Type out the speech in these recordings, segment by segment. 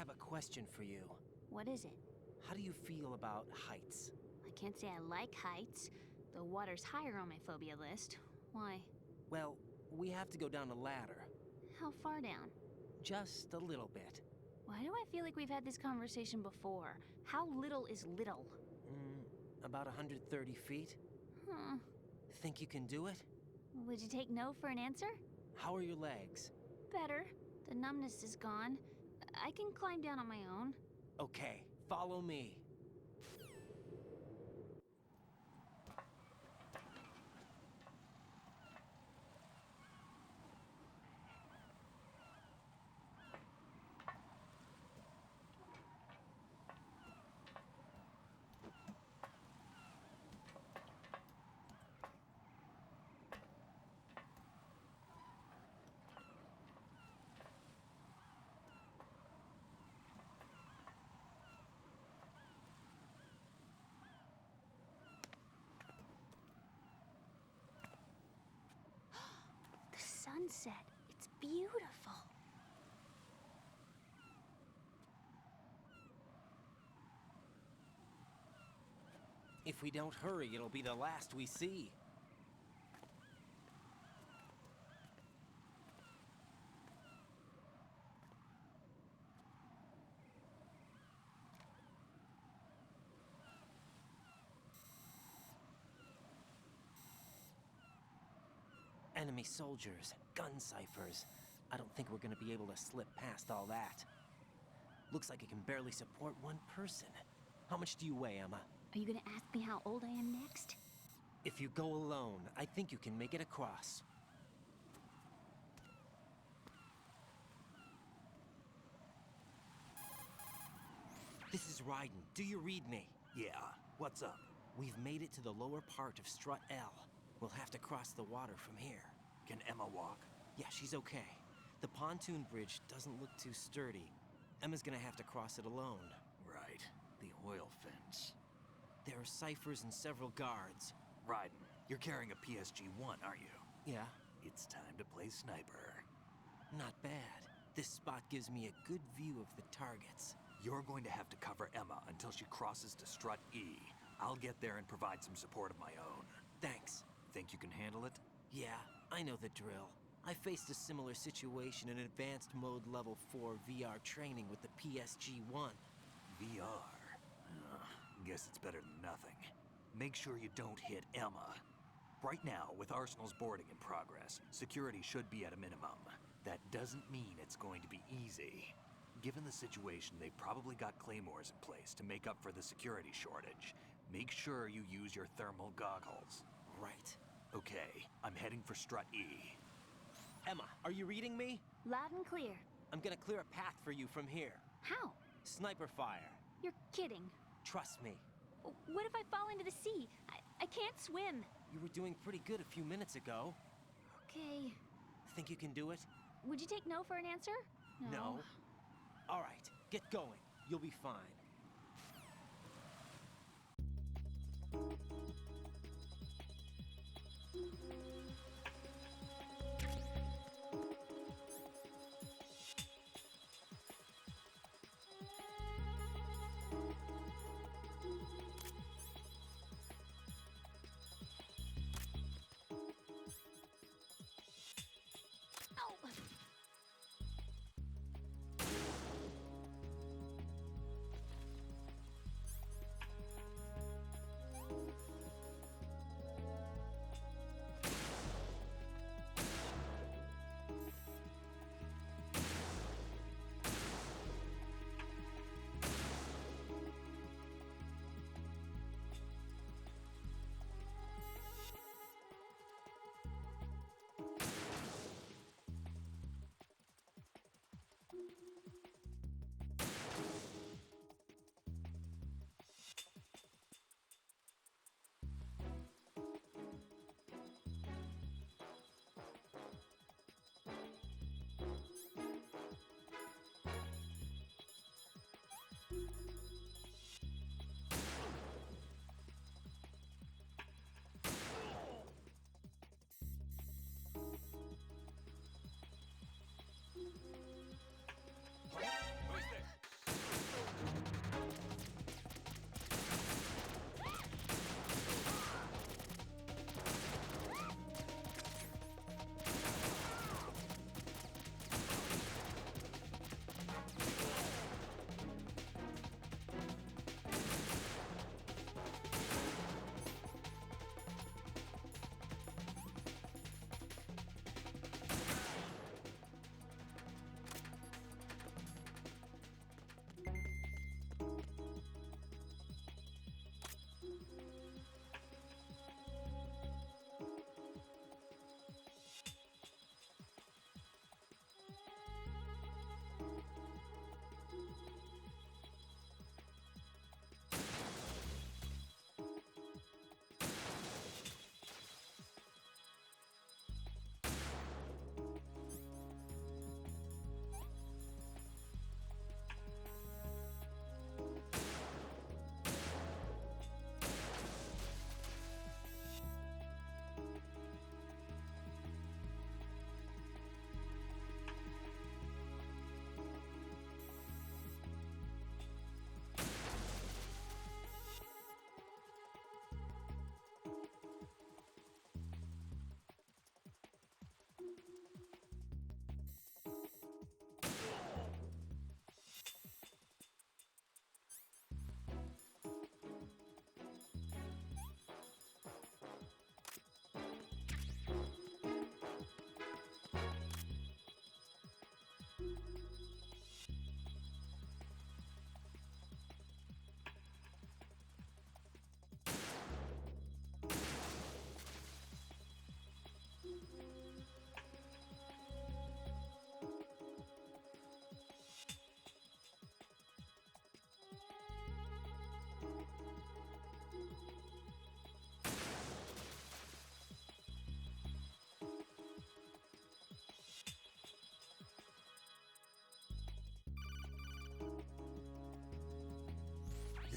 have a question for you. What is it? How do you feel about heights? I can't say I like heights. The water's higher on my phobia list. Why? Well, we have to go down a ladder. How far down? Just a little bit. Why do I feel like we've had this conversation before? How little is little? About 130 feet. Huh. Think you can do it? Would you take no for an answer? How are your legs? Better. The numbness is gone. I can climb down on my own. Okay, follow me. Sunset. It's beautiful. If we don't hurry, it'll be the last we see. Enemy soldiers, gun ciphers. I don't think we're gonna be able to slip past all that. Looks like it can barely support one person. How much do you weigh, Emma? Are you gonna ask me how old I am next? If you go alone, I think you can make it across. This is Ryden. Do you read me? Yeah, what's up? We've made it to the lower part of Strut L. We'll have to cross the water from here. Can Emma walk? Yeah, she's okay. The pontoon bridge doesn't look too sturdy. Emma's gonna have to cross it alone. Right, the oil fence. There are ciphers and several guards. Ryden, you're carrying a PSG-1, aren't you? Yeah, It's time to play sniper. not bad. This spot gives me a good view of the targets. You're going to have to cover Emma until she crosses to Strut E. I'll get there and provide some support of my own. Thanks. Think you can handle it? Yeah, I know the drill. I faced a similar situation in advanced mode level 4 VR training with the PSG-1. VR. Guess it's better than nothing. Make sure you don't hit Emma. Right now, with Arsenal's boarding in progress, security should be at a minimum. That doesn't mean it's going to be easy. Given the situation, they've probably got claymores in place to make up for the security shortage. Make sure you use your thermal goggles. Right. Okay, I'm heading for Strut E. Emma, are you reading me? Loud and clear. I'm gonna clear a path for you from here. How? Sniper fire. You're kidding. Trust me. What if I fall into the sea? I can't swim. You were doing pretty good a few minutes ago. Okay. Think you can do it? Would you take no for an answer? No. All right, get going. You'll be fine.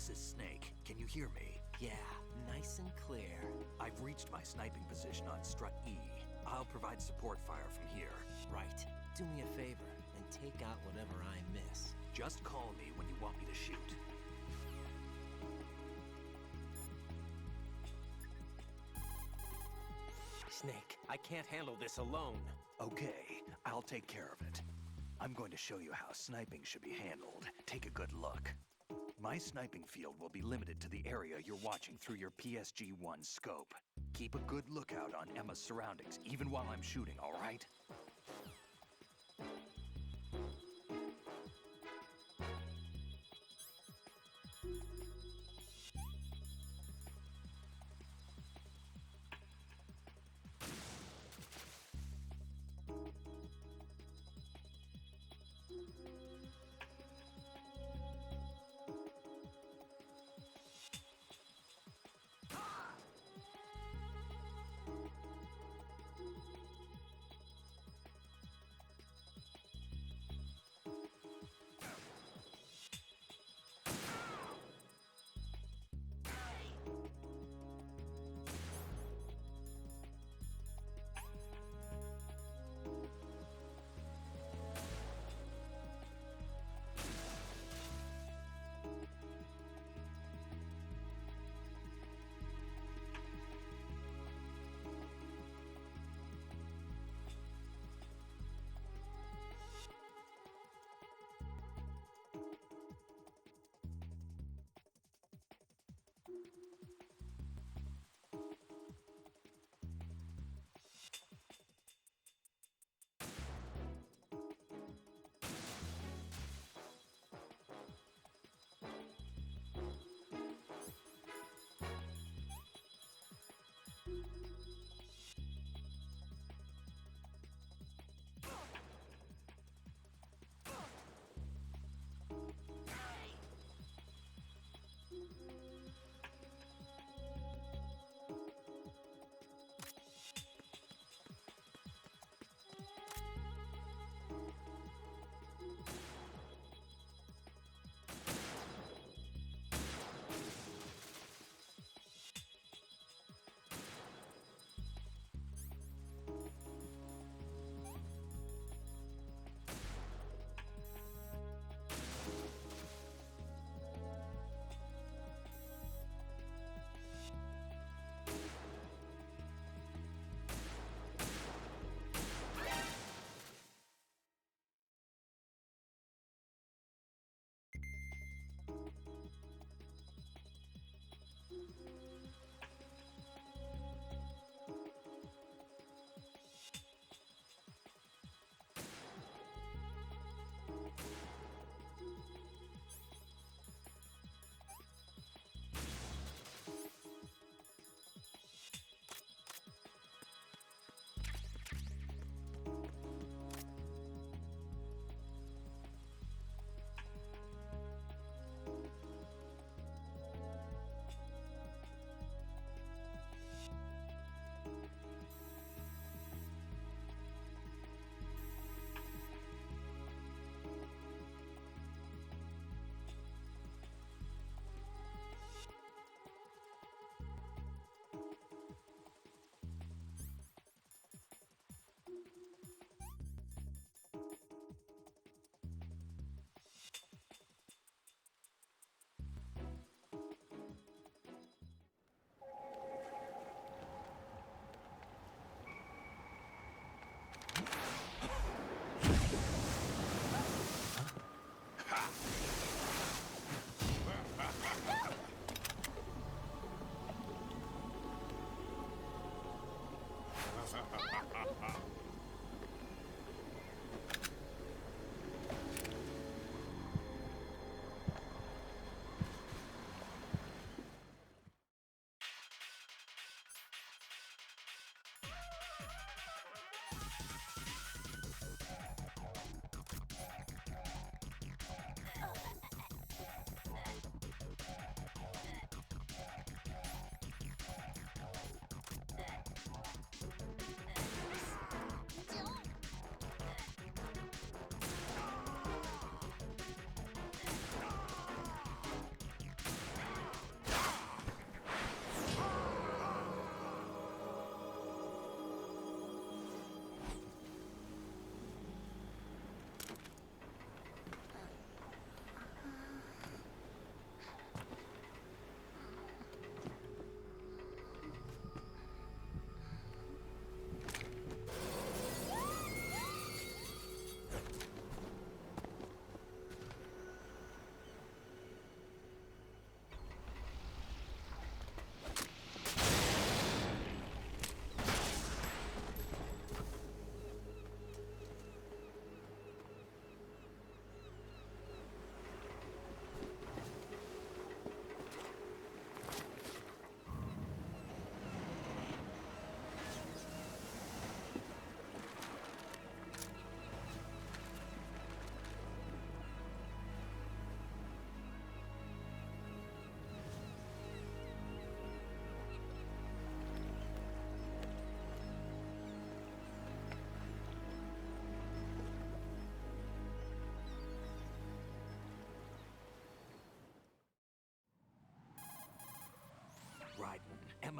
This is Snake. Can you hear me? Yeah, nice and clear. I've reached my sniping position on Strut E. I'll provide support fire from here. Right. Do me a favor and take out whatever I miss. Just call me when you want me to shoot. Snake, I can't handle this alone. Okay, I'll take care of it. I'm going to show you how sniping should be handled. Take a good look. My sniping field will be limited to the area you're watching through your PSG-1 scope. Keep a good lookout on Emma's surroundings, even while I'm shooting, all right?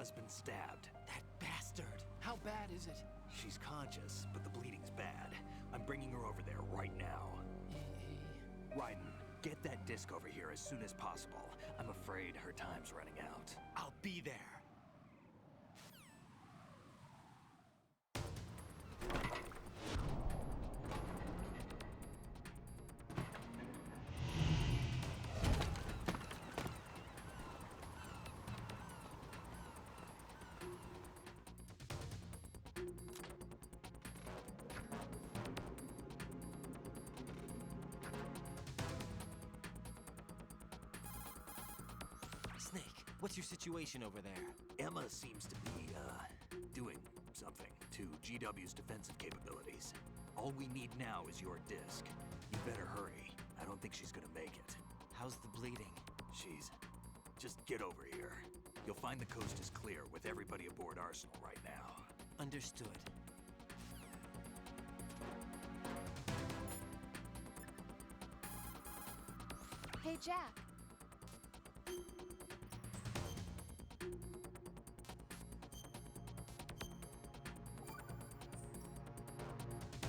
Emma's been stabbed. That bastard! How bad is it? She's conscious, but the bleeding's bad. I'm bringing her over there right now. Raiden, get that disc over here as soon as possible. I'm afraid her time's running out. I'll be there. Snake, what's your situation over there? Emma seems to be, doing something to GW's defensive capabilities. All we need now is your disc. You better hurry. I don't think she's gonna make it. How's the bleeding? Just get over here. You'll find the coast is clear with everybody aboard Arsenal right now. Understood. Hey, Jack.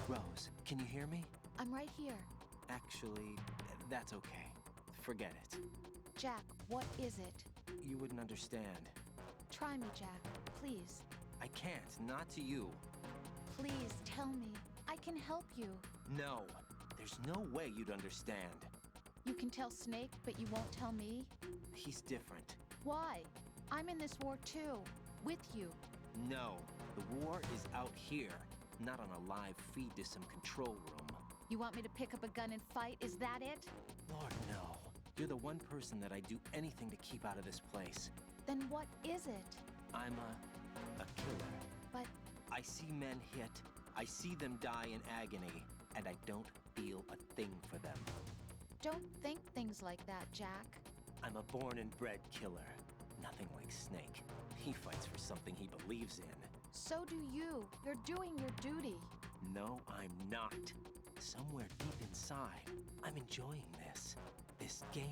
Rose, can you hear me? I'm right here. Actually, that's okay. Forget it. Jack, what is it? You wouldn't understand. Try me, Jack. Please. I can't, not to you. Please, tell me. I can help you. No, there's no way you'd understand. You can tell Snake, but you won't tell me? He's different. Why? I'm in this war too. With you. No, the war is out here, not on a live feed to some control room. You want me to pick up a gun and fight? Is that it? Lord, no. You're the one person that I'd do anything to keep out of this place. Then what is it? I'm a killer. But I see men hit, I see them die in agony, and I don't feel a thing for them. don't think things like that, Jack. I'm a born and bred killer. Nothing like Snake. He fights for something he believes in. So do you. You're doing your duty. No, I'm not. Somewhere deep inside, I'm enjoying this game.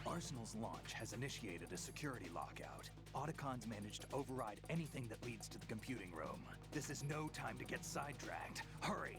Arsenal's launch has initiated a security lockout. Otacons managed to override anything that leads to the computing room. This is no time to get sidetracked. Hurry!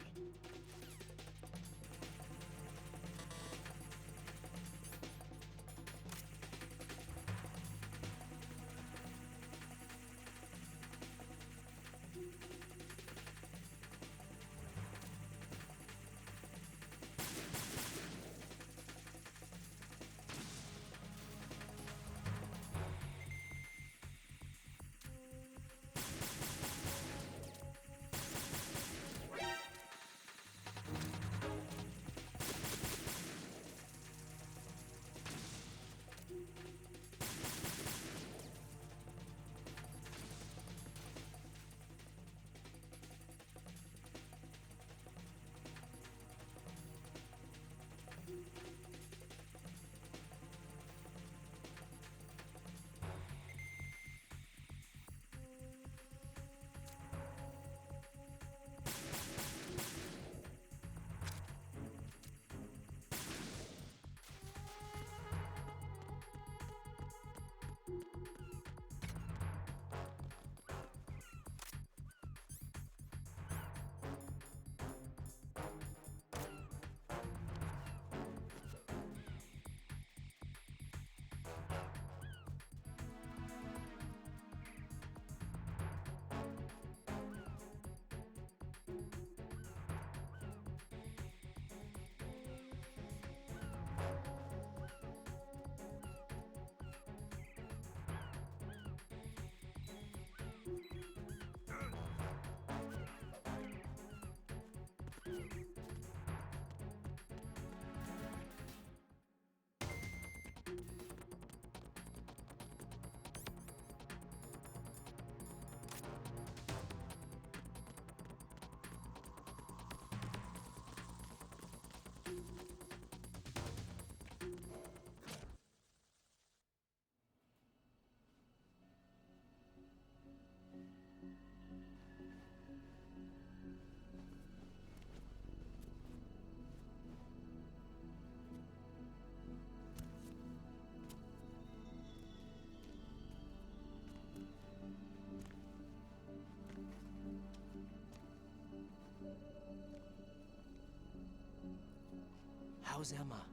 How's Emma?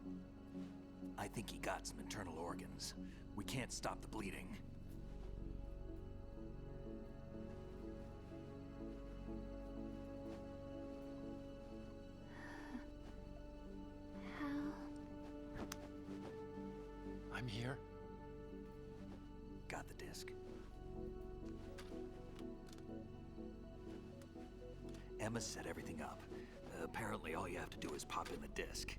I think he got some internal organs. We can't stop the bleeding. I'm here. Got the disc. Emma set everything up. Apparently all you have to do is pop in the disc.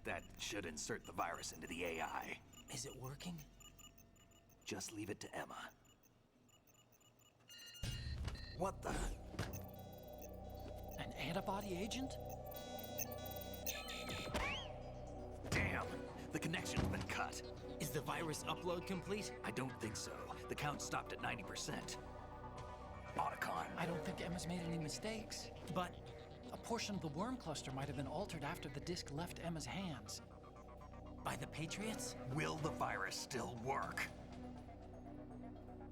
That should insert the virus into the AI. Is it working? Just leave it to Emma. What the? An antibody agent? Damn! The connection's been cut. Is the virus upload complete? I don't think so. The count stopped at 90%. Otacon. I don't think Emma's made any mistakes. But A portion of the worm cluster might have been altered after the disc left Emma's hands. by the Patriots? Will the virus still work?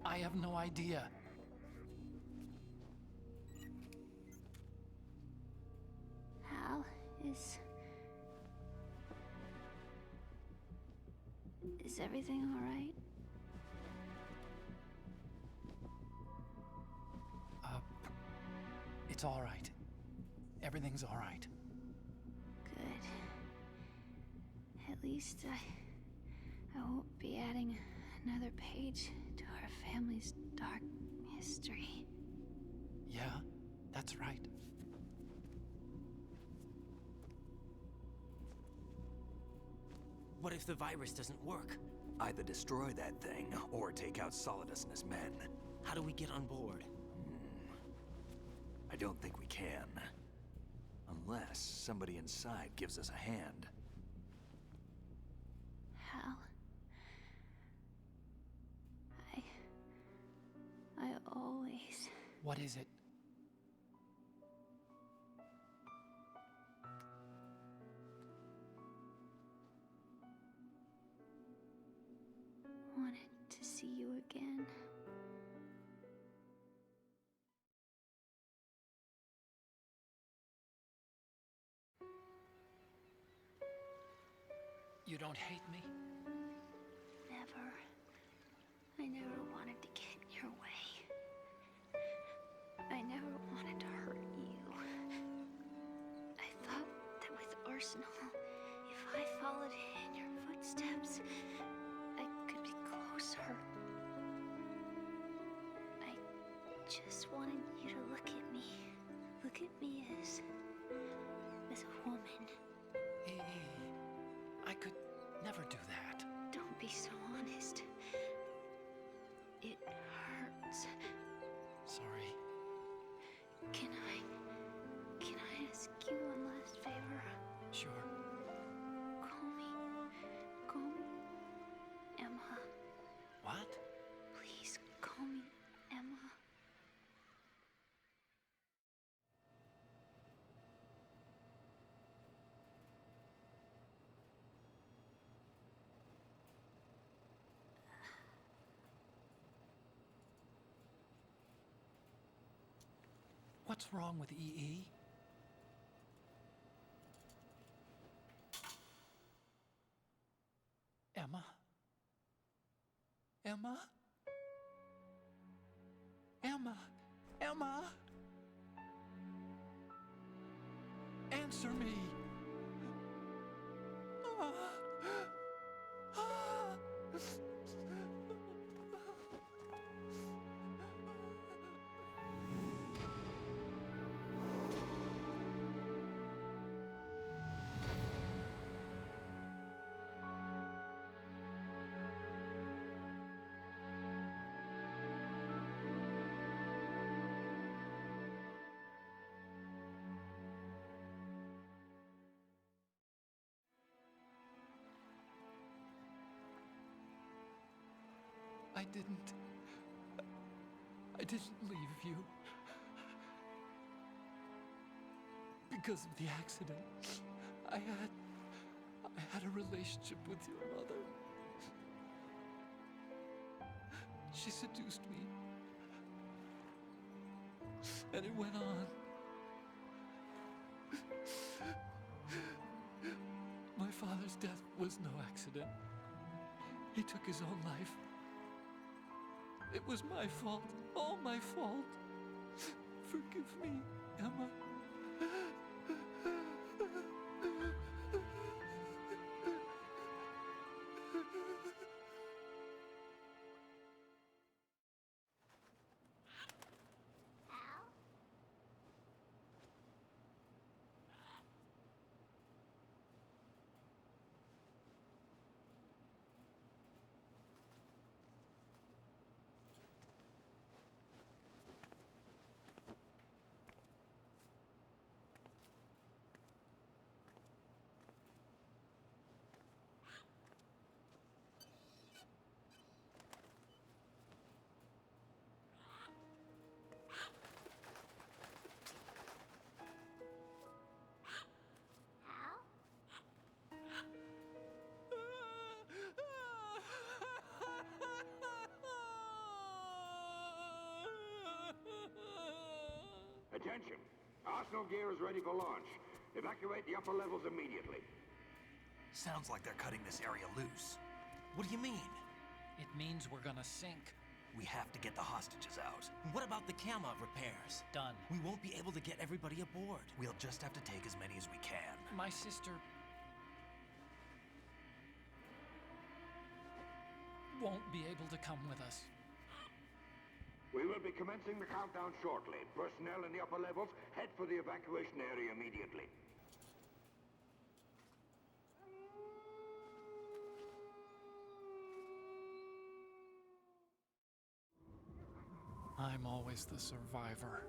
I have no idea. Hal, is everything all right? It's all right. Everything's all right. Good. At least I won't be adding another page to our family's dark history. Yeah, that's right. What if the virus doesn't work? Either destroy that thing, or take out Solidus and his men. How do we get on board? I don't think we can. Unless somebody inside gives us a hand. Hal, I always... What is it? wanted to see you again. You don't hate me? Never. I never wanted to get in your way. I never wanted to hurt you. I thought that with Arsenal, if I followed in your footsteps, I could be closer. I just wanted you to look at me. Look at me as a woman. I could never do that. Don't be so honest. It hurts. Sorry. Can I ask you one last favor? Sure. Call me Emma. What? Please call me Emma. What's wrong with EE? Emma? Emma? Emma? Emma? Answer me! Ah. Ah. I didn't leave you. Because of the accident, I had a relationship with your mother. She seduced me And it went on. My father's death was no accident. He took his own life. It was my fault, all my fault. Forgive me, Emma. Attention! Arsenal gear is ready for launch. Evacuate the upper levels immediately. Sounds like they're cutting this area loose. What do you mean? It means we're gonna sink. We have to get the hostages out. What about the camo repairs? Done. We won't be able to get everybody aboard. We'll just have to take as many as we can. My sister won't be able to come with us. We will be commencing the countdown shortly. Personnel in the upper levels, head for the evacuation area immediately. I'm always the survivor.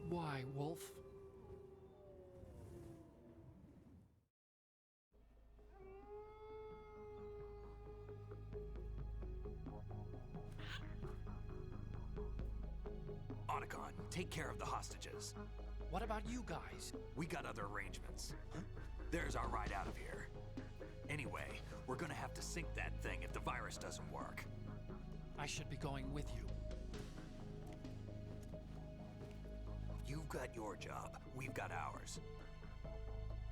Why, Wolf? Otacon, take care of the hostages. What about you guys? We got other arrangements. There's our ride out of here. Anyway, we're gonna have to sink that thing if the virus doesn't work. I should be going with you. You've got your job, we've got ours.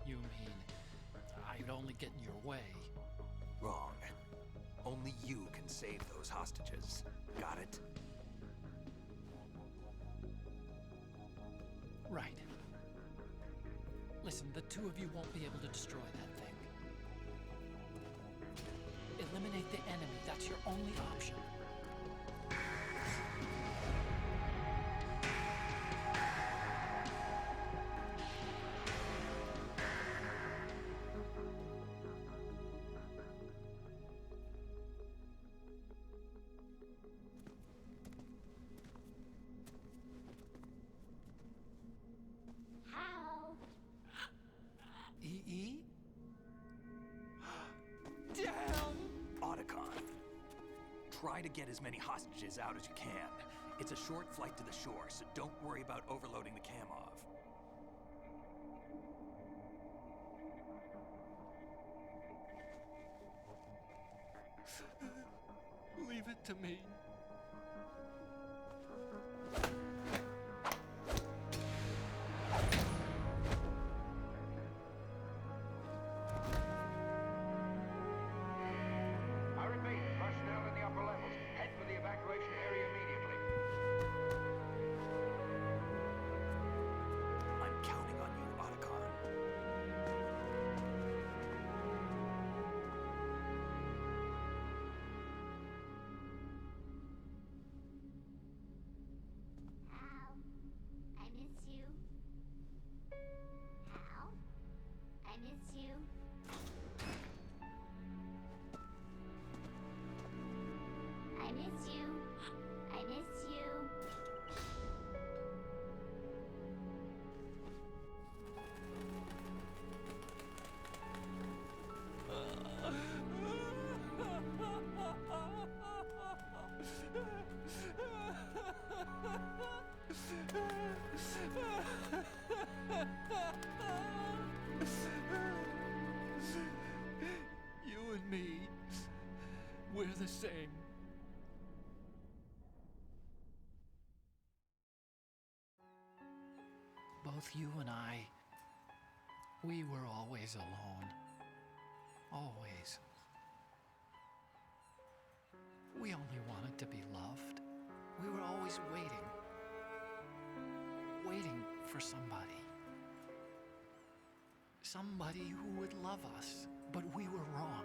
You mean I'd only get in your way? Wrong. Only you can save those hostages. Got it? Right. Listen, the two of you won't be able to destroy that thing. Eliminate the enemy. That's your only option. EE? Damn! Otacon. Try to get as many hostages out as you can. It's a short flight to the shore, so don't worry about overloading the Kamov. Leave it to me. I repeat, personnel in the upper levels, head for the evacuation area immediately. I'm counting on you, Otacon. both you and I, we were always alone. Always. We only wanted to be loved. We were always waiting. Waiting for somebody. Somebody who would love us, but we were wrong.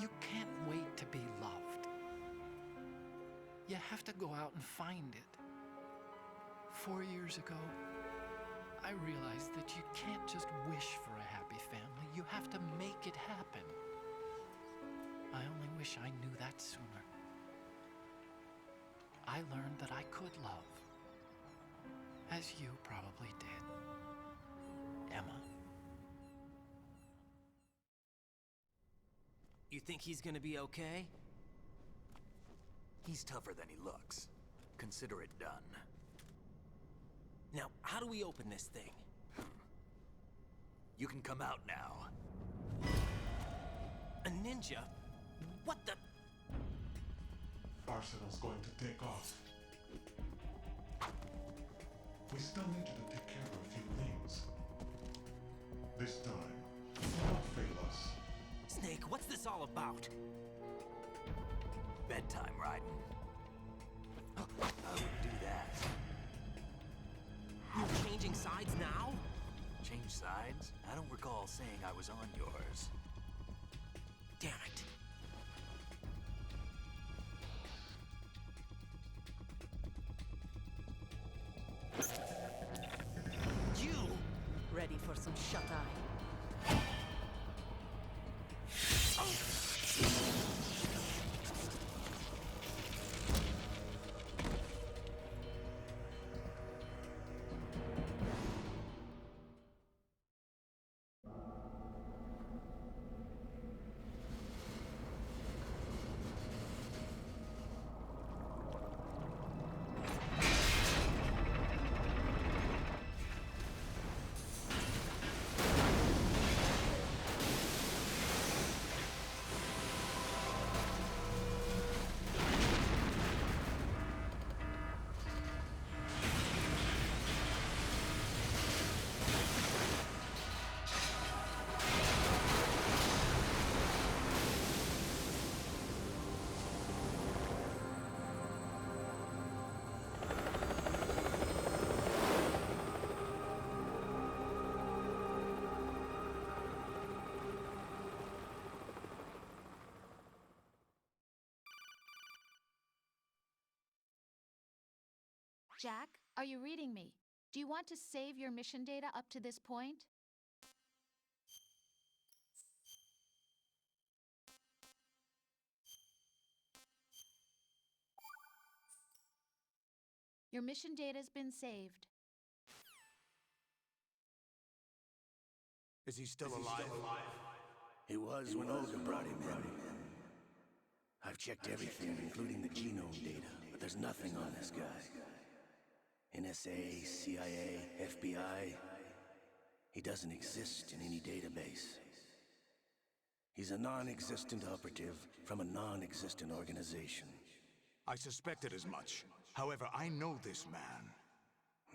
You can't wait to be loved. You have to go out and find it. 4 years ago, I realized that you can't just wish for a happy family. You have to make it happen. I only wish I knew that sooner. I learned that I could love, as you probably did, Emma. You think he's gonna be okay? He's tougher than he looks. Consider it done. Now, how do we open this thing? You can come out now. A ninja? What the? Arsenal's going to take off. We still need you to take care of a few things. This time, do not fail us. Snake, what's this all about? Bedtime, Raiden. I would do that. You're changing sides now? Change sides? I don't recall saying I was on yours. Damn it. You! Ready for some shut-eye? Jack, are you reading me? Do you want to save your mission data up to this point? Your mission data's been saved. Is he still alive? He was when Olga brought him in. I've checked everything, including the genome data, but there's nothing on this guy. NSA, CIA, FBI. He doesn't exist in any database. He's a non-existent operative from a non-existent organization. I suspected as much. However, I know this man.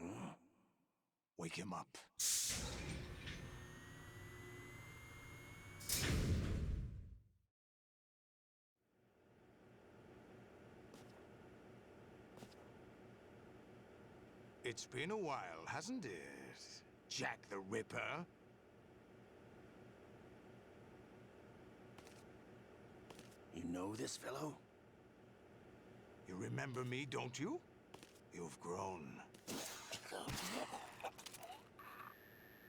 Huh? Wake him up. It's been a while, hasn't it? Jack the Ripper? You know this fellow? You remember me, don't you? You've grown.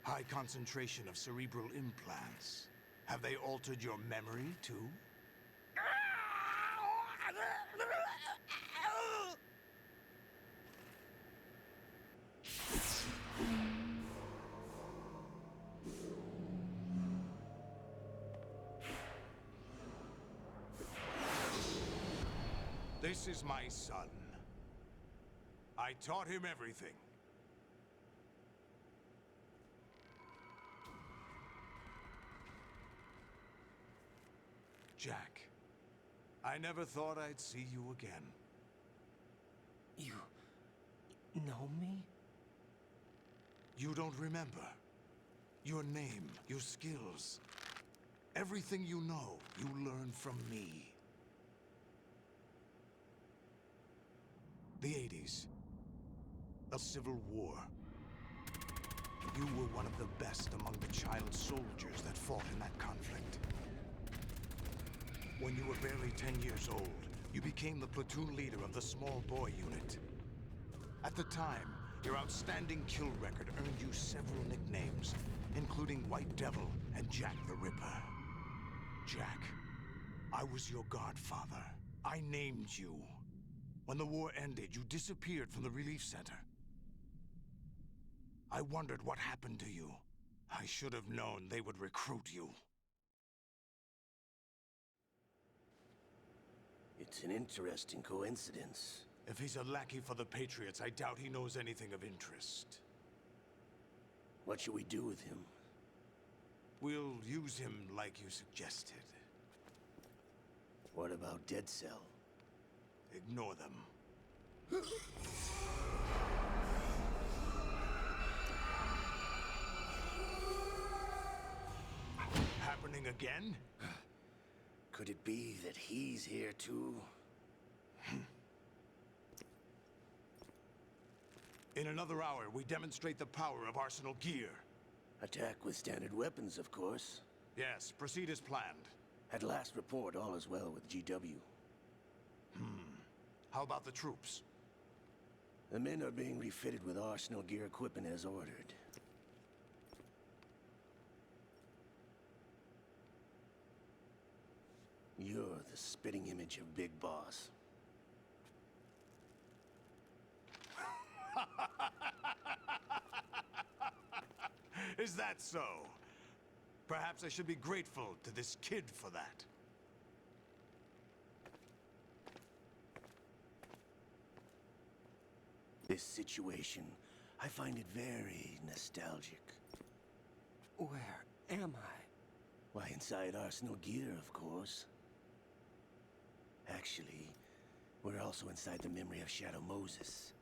High concentration of cerebral implants. Have they altered your memory, too? This is my son. I taught him everything. Jack, I never thought I'd see you again. You know me? You don't remember. Your name, your skills. Everything you know, you learned from me. The 80s. A civil war. You were one of the best among the child soldiers that fought in that conflict. When you were barely 10 years old, you became the platoon leader of the small boy unit. At the time, your outstanding kill record earned you several nicknames, including White Devil and Jack the Ripper. Jack, I was your godfather. I named you. When the war ended, you disappeared from the relief center. I wondered what happened to you. I should have known they would recruit you. It's an interesting coincidence. If he's a lackey for the Patriots, I doubt he knows anything of interest. What should we do with him? We'll use him like you suggested. What about Dead Cell? Ignore them. Happening again? Could it be that he's here too? In another hour, we demonstrate the power of Arsenal gear. Attack with standard weapons, of course. Yes, proceed as planned. At last report, all is well with GW. How about the troops? The men are being refitted with Arsenal gear equipment as ordered. You're the spitting image of Big Boss. Is that so? Perhaps I should be grateful to this kid for that. This situation, I find it very nostalgic. Where am I? Why, inside Arsenal gear, of course. Actually, we're also inside the memory of Shadow Moses.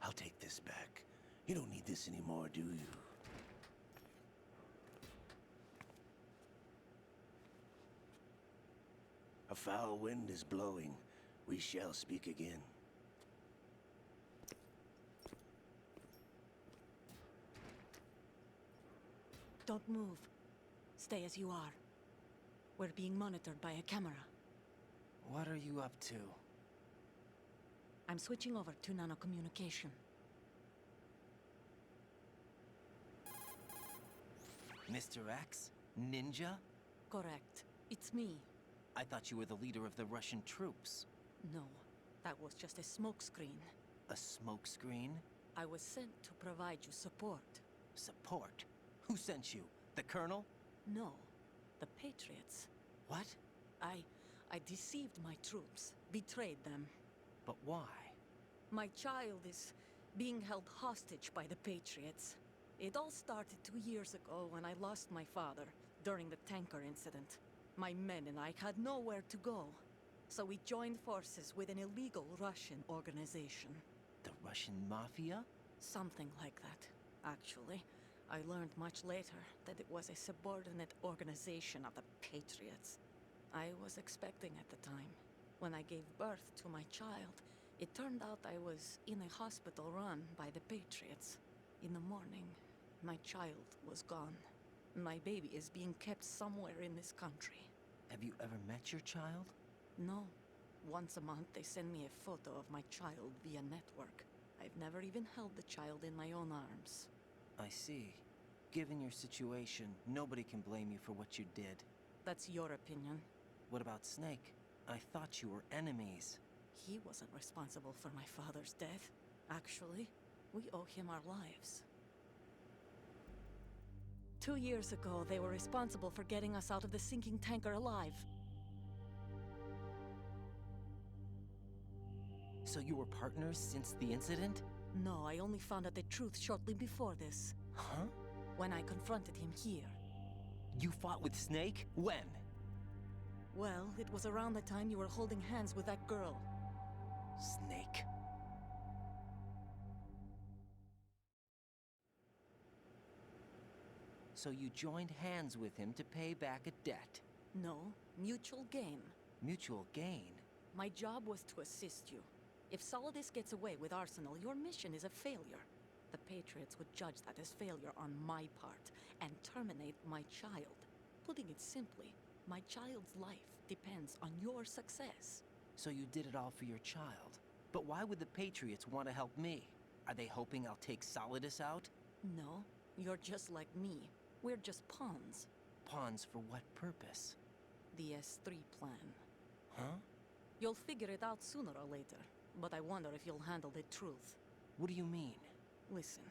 I'll take this back. You don't need this anymore, do you? A foul wind is blowing. We shall speak again. Don't move. Stay as you are. We're being monitored by a camera. What are you up to? I'm switching over to nanocommunication. Mr. X? Ninja? Correct. It's me. I thought you were the leader of the Russian troops. No, that was just a smokescreen. A smokescreen? I was sent to provide you support. Support? Who sent you? The Colonel? No, the Patriots. What? I deceived my troops, betrayed them. But why? My child is being held hostage by the Patriots. It all started 2 years ago when I lost my father during the tanker incident. My men and I had nowhere to go, so we joined forces with an illegal Russian organization. The Russian Mafia? Something like that, actually. I learned much later that it was a subordinate organization of the Patriots. I was expecting at the time. When I gave birth to my child, it turned out I was in a hospital run by the Patriots. In the morning, my child was gone. My baby is being kept somewhere in this country. Have you ever met your child? No. Once a month, they send me a photo of my child via network. I've never even held the child in my own arms. I see. Given your situation, nobody can blame you for what you did. That's your opinion. What about Snake? I thought you were enemies. He wasn't responsible for my father's death. Actually, we owe him our lives. 2 years ago, they were responsible for getting us out of the sinking tanker alive. So you were partners since the incident? No, I only found out the truth shortly before this. Huh? When I confronted him here. You fought with Snake? When? Well, it was around the time you were holding hands with that girl. Snake. So you joined hands with him to pay back a debt. No, mutual gain. Mutual gain? My job was to assist you. If Solidus gets away with Arsenal, your mission is a failure. The Patriots would judge that as failure on my part and terminate my child. Putting it simply, my child's life depends on your success. So you did it all for your child. But why would the Patriots want to help me? Are they hoping I'll take Solidus out? No, you're just like me. We're just pawns. Pawns for what purpose? The S3 plan. Huh? You'll figure it out sooner or later, but I wonder if you'll handle the truth. What do you mean? Listen,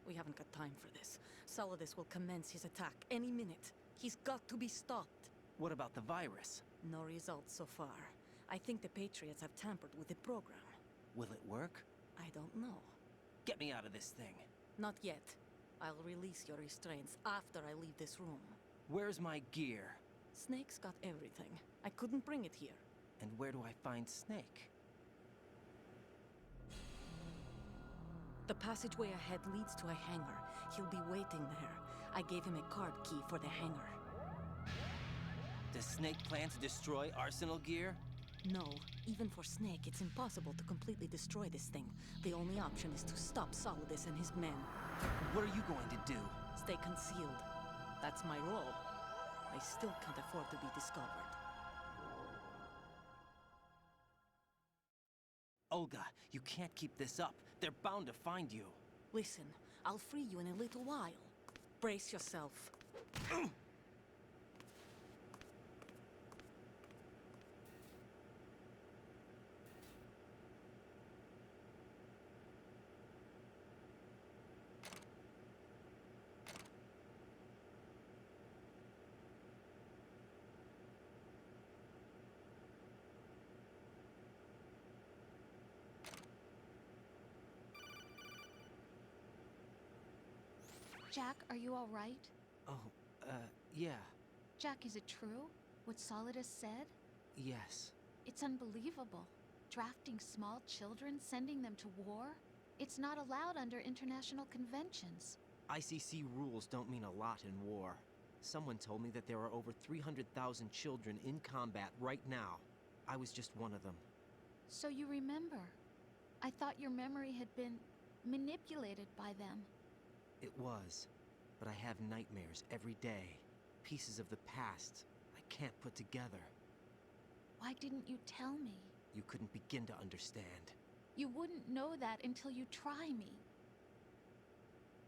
we haven't got time for this. Solidus will commence his attack any minute. He's got to be stopped. What about the virus? No results so far. I think the Patriots have tampered with the program. Will it work? I don't know. Get me out of this thing. Not yet. I'll release your restraints after I leave this room. Where's my gear? Snake's got everything. I couldn't bring it here. And where do I find Snake? The passageway ahead leads to a hangar. He'll be waiting there. I gave him a card key for the hangar. Does Snake plan to destroy Arsenal gear? No. Even for Snake, it's impossible to completely destroy this thing. The only option is to stop Solidus and his men. What are you going to do? Stay concealed. That's my role. I still can't afford to be discovered. Olga, you can't keep this up. They're bound to find you. Listen, I'll free you in a little while. Brace yourself. Jack, are you all right? Oh, yeah. Jack, is it true? What Solidus said? Yes. It's unbelievable. Drafting small children, sending them to war? It's not allowed under international conventions. ICC rules don't mean a lot in war. Someone told me that there are over 300,000 children in combat right now. I was just one of them. So you remember. I thought your memory had been manipulated by them. It was, but I have nightmares every day. Pieces of the past I can't put together. Why didn't you tell me? You couldn't begin to understand. You wouldn't know that until you try me.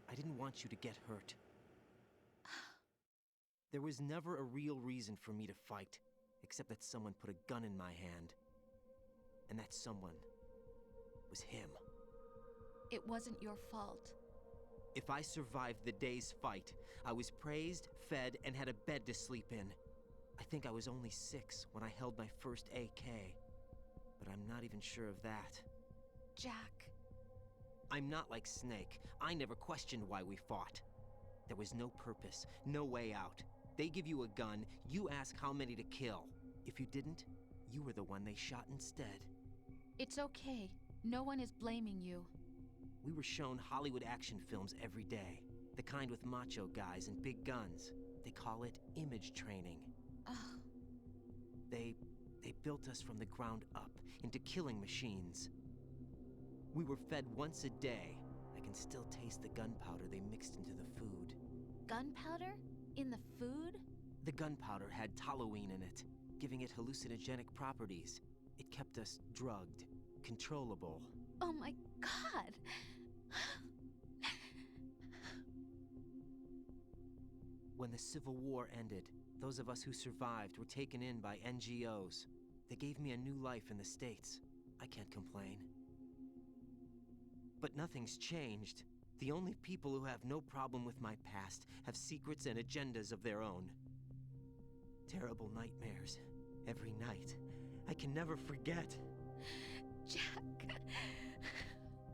I didn't want you to get hurt. There was never a real reason for me to fight, except that someone put a gun in my hand. And that someone was him. It wasn't your fault. If I survived the day's fight, I was praised, fed, and had a bed to sleep in. I think I was only 6 when I held my first AK. But I'm not even sure of that. Jack. I'm not like Snake. I never questioned why we fought. There was no purpose, no way out. They give you a gun, you ask how many to kill. If you didn't, you were the one they shot instead. It's okay. No one is blaming you. We were shown Hollywood action films every day. The kind with macho guys and big guns. They call it image training. Ugh. They built us from the ground up into killing machines. We were fed once a day. I can still taste the gunpowder they mixed into the food. Gunpowder? In the food? The gunpowder had toluene in it, giving it hallucinogenic properties. It kept us drugged, controllable. Oh my God! When the Civil War ended, those of us who survived were taken in by NGOs. They gave me a new life in the States. I can't complain. But nothing's changed. The only people who have no problem with my past have secrets and agendas of their own. Terrible nightmares. Every night. I can never forget. Jack.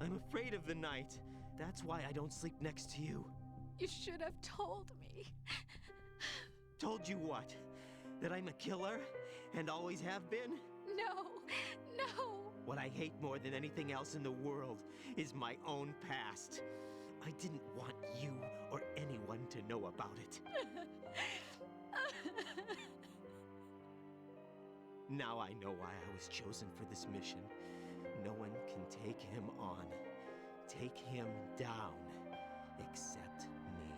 I'm afraid of the night. That's why I don't sleep next to you. You should have told me. Told you what? That I'm a killer? And always have been? No, no. What I hate more than anything else in the world is my own past. I didn't want you or anyone to know about it. Now I know why I was chosen for this mission. No one can take him on, take him down, except me.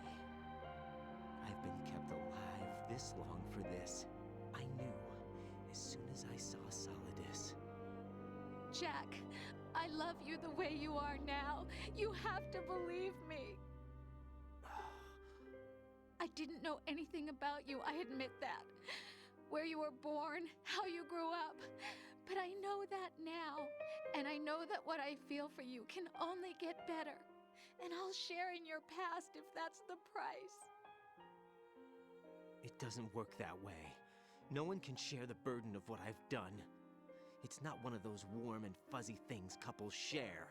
I've been kept alive this long for this. I knew as soon as I saw Solidus. Jack, I love you the way you are now. You have to believe me. I didn't know anything about you, I admit that. Where you were born, how you grew up. But I know that now. And I know that what I feel for you can only get better. And I'll share in your past if that's the price. It doesn't work that way. No one can share the burden of what I've done. It's not one of those warm and fuzzy things couples share.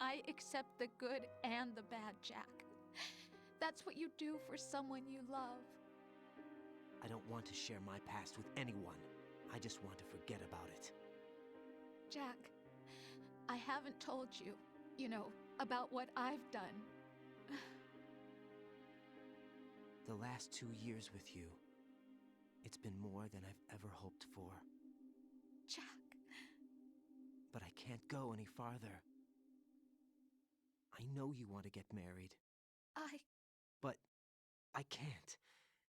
I accept the good and the bad, Jack. That's what you do for someone you love. I don't want to share my past with anyone. I just want to forget about it. Jack, I haven't told you, about what I've done. The last 2 years with you, it's been more than I've ever hoped for. Jack. But I can't go any farther. I know you want to get married. But I can't.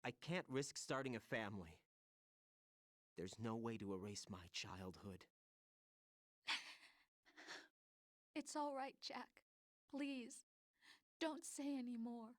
I can't risk starting a family. There's no way to erase my childhood. It's all right, Jack. Please, don't say any more.